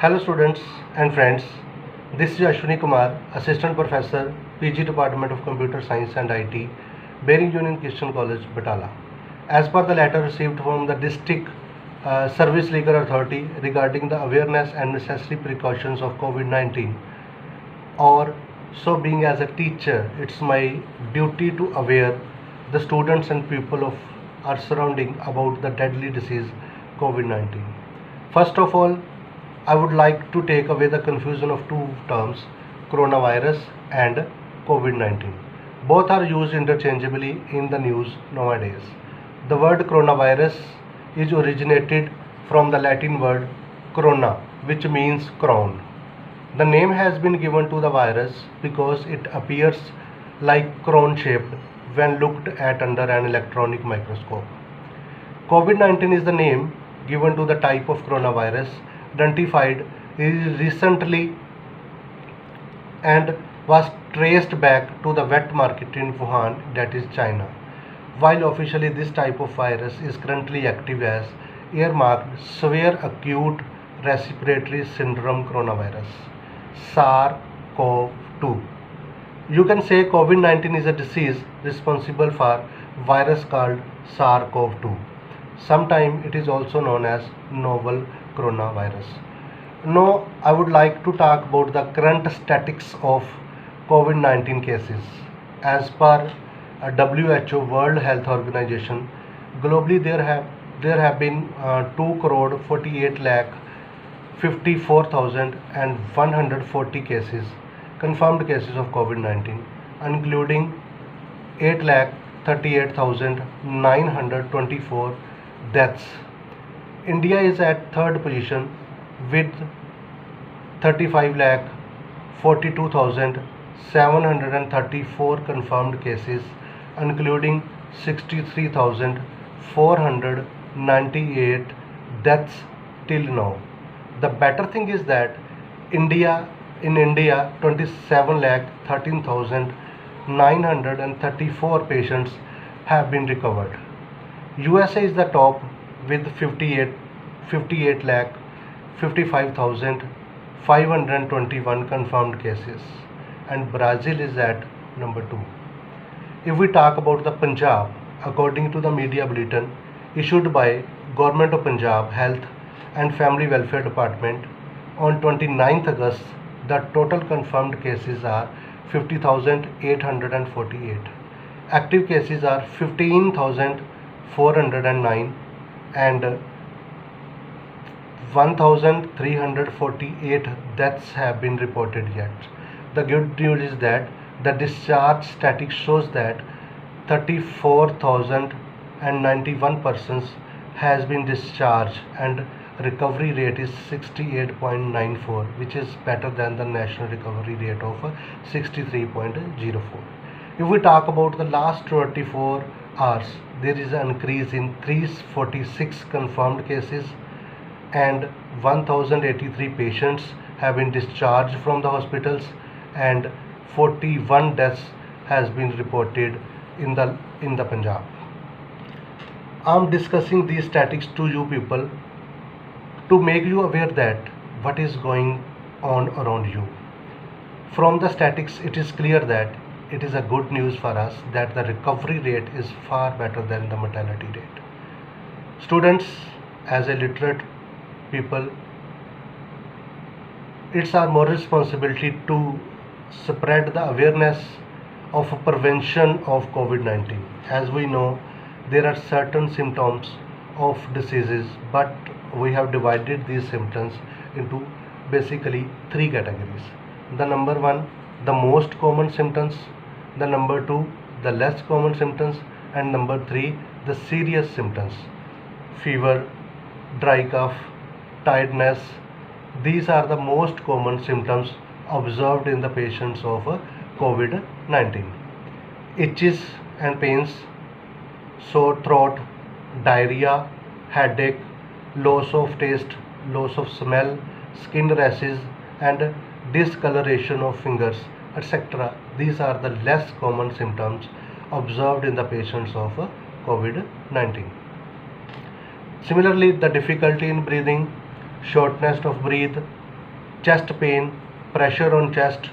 Hello students and friends, this is Ashwini Kumar, Assistant Professor, PG Department of Computer Science and IT, Bering Union Christian College, Batala. As per the letter received from the District Service Legal Authority regarding the awareness and necessary precautions of COVID-19, or so being as a teacher, it's my duty to aware the students and people of our surrounding about the deadly disease COVID-19. First of all, I would like to take away the confusion of two terms, coronavirus and COVID-19. Both are used interchangeably in the news nowadays. The word coronavirus is originated from the Latin word corona, which means crown. The name has been given to the virus because it appears like crown shaped when looked at under an electronic microscope. COVID-19 is the name given to the type of coronavirus identified recently and was traced back to the wet market in Wuhan, that is China. While officially this type of virus is currently active as earmarked severe acute respiratory syndrome coronavirus, SARS-CoV-2. You can say COVID-19 is a disease responsible for virus called SARS-CoV-2. Sometimes it is also known as novel coronavirus. Now I would like to talk about the current statistics of COVID-19 cases. As per WHO, World Health Organization, globally there have been 2 crore 48 lakh 54,140 cases, confirmed cases of COVID-19, including 8 lakh 38,924 deaths. India is at third position with 35 lakh 42,734 confirmed cases, including 63,498 deaths till now. The better thing is that in India 27 lakh 13,934 patients have been recovered. USA is the top with 58 lakh 55,521 confirmed cases, and Brazil is at number 2. If we talk about the Punjab, according to the media bulletin issued by Government of Punjab Health and Family Welfare Department on 29th August, the total confirmed cases are 50,848. Active cases are 15,409 and 1,348 deaths have been reported yet. The good news is that the discharge status shows that 34,091 persons has been discharged and recovery rate is 68.94, which is better than the national recovery rate of 63.04. If we talk about the last 24 hours, there is an increase in 346 confirmed cases and 1,083 patients have been discharged from the hospitals and 41 deaths has been reported in the Punjab. I am discussing these statistics to you people to make you aware that what is going on around you. From the statistics, it is clear that it is a good news for us that the recovery rate is far better than the mortality rate. Students, as a literate people, it's our moral responsibility to spread the awareness of prevention of COVID-19. As we know, there are certain symptoms of diseases, but we have divided these symptoms into basically 3 categories. The number 1, the most common symptoms, the number 2, the less common symptoms, and number 3, the serious symptoms: fever, dry cough, tiredness. These are the most common symptoms observed in the patients of COVID-19. Itches and pains, sore throat, diarrhea, headache, loss of taste, loss of smell, skin rashes, and discoloration of fingers, etc. These are the less common symptoms observed in the patients of COVID-19. Similarly, the difficulty in breathing, shortness of breath, chest pain, pressure on chest,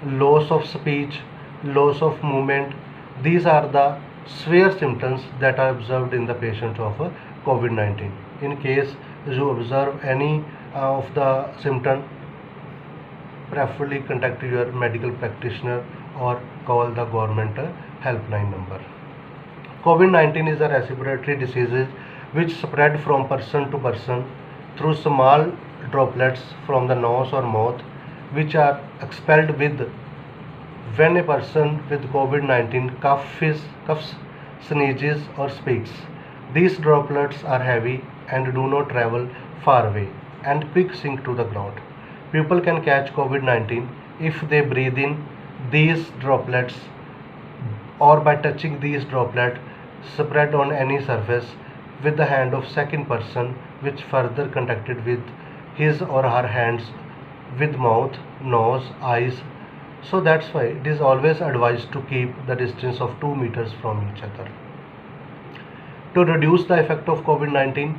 loss of speech, loss of movement. These are the severe symptoms that are observed in the patient of COVID-19. In case you observe any of the symptom, preferably contact your medical practitioner or call the government helpline number. COVID-19 is a respiratory disease which spread from person to person through small droplets from the nose or mouth, which are expelled with when a person with COVID-19 coughs, sneezes or speaks. These droplets are heavy and do not travel far away and quick sink to the ground. People can catch COVID-19 if they breathe in these droplets or by touching these droplets spread on any surface with the hand of second person which further contacted with his or her hands with mouth, nose, eyes. So that's why it is always advised to keep the distance of 2 meters from each other. To reduce the effect of COVID-19,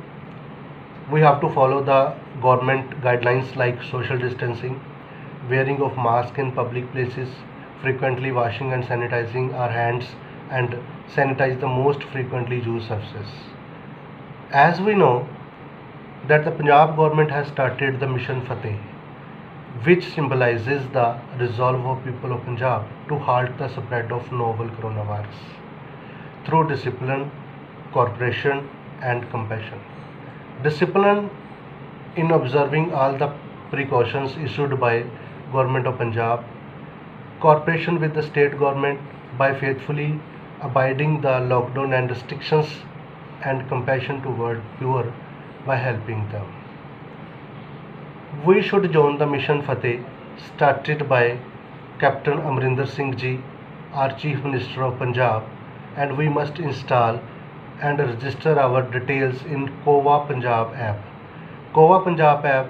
we have to follow the government guidelines like social distancing, wearing of mask in public places, frequently washing and sanitizing our hands, and sanitize the most frequently used surfaces. As we know that the Punjab government has started the Mission Fateh, which symbolizes the resolve of people of Punjab to halt the spread of novel coronavirus through discipline, cooperation and compassion. Discipline in observing all the precautions issued by Government of Punjab, cooperation with the state government by faithfully abiding the lockdown and restrictions, and compassion toward poor by helping them. We should join the Mission Fateh started by Captain Amrinder Singh Ji, our Chief Minister of Punjab, and we must install and register our details in COVA Punjab app. COVA Punjab app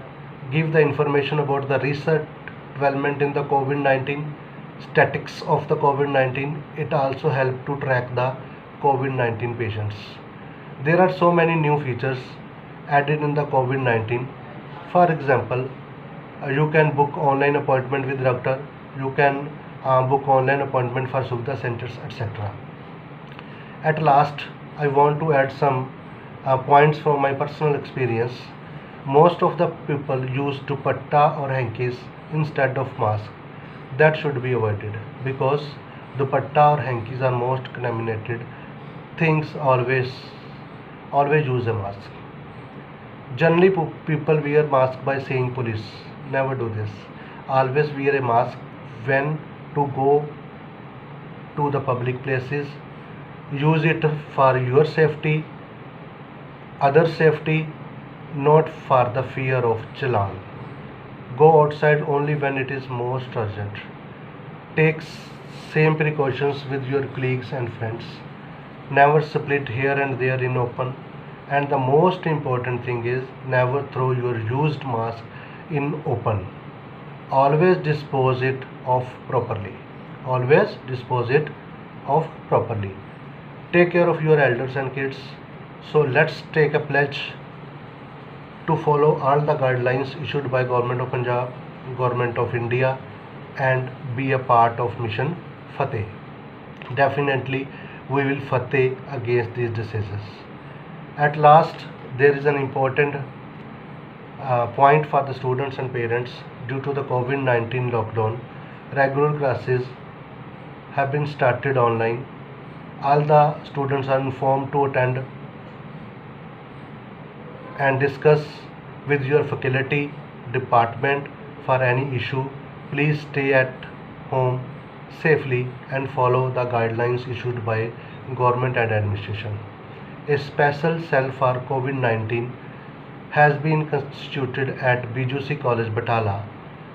give the information about the research development in the COVID-19, statistics of the COVID-19. It also help to track the COVID-19 patients. There are so many new features added in the COVID-19. For example, you can book online appointment with doctor, you can book online appointment for Suvidha centers, etc. At last, I want to add some points from my personal experience. Most of the people use dupatta or hankies instead of mask. That should be avoided because dupatta or hankies are most contaminated things. Always use a mask. Generally, people wear mask by saying police. Never do this. Always wear a mask when to go to the public places. Use it for your safety, other safety, not for the fear of challan. Go outside only when it is most urgent. Take same precautions with your colleagues and friends. Never split here and there in open. And the most important thing is never throw your used mask in open. Always dispose it of properly. Always dispose it of properly. Take care of your elders and kids. So let's take a pledge to follow all the guidelines issued by Government of Punjab, Government of India, and be a part of Mission Fateh. Definitely we will Fateh against these diseases. At last, there is an important point for the students and parents. Due to the COVID-19 lockdown, regular classes have been started online. All the students are informed to attend and discuss with your faculty department for any issue. Please stay at home safely and follow the guidelines issued by government and administration. A special cell for COVID-19 has been constituted at BGC College Batala,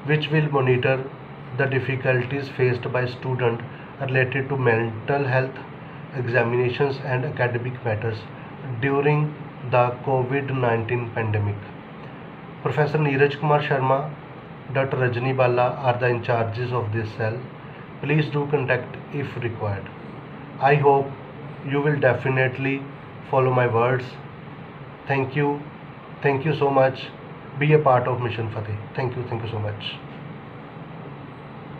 which will monitor the difficulties faced by students related to mental health, examinations and academic matters during the COVID-19 pandemic. Professor Neeraj Kumar Sharma, Dr. Rajni Bala are the in charges of this cell. Please do contact if required. I hope you will definitely follow my words. Thank you. Thank you so much. be a part of Mission Fateh. Thank you so much.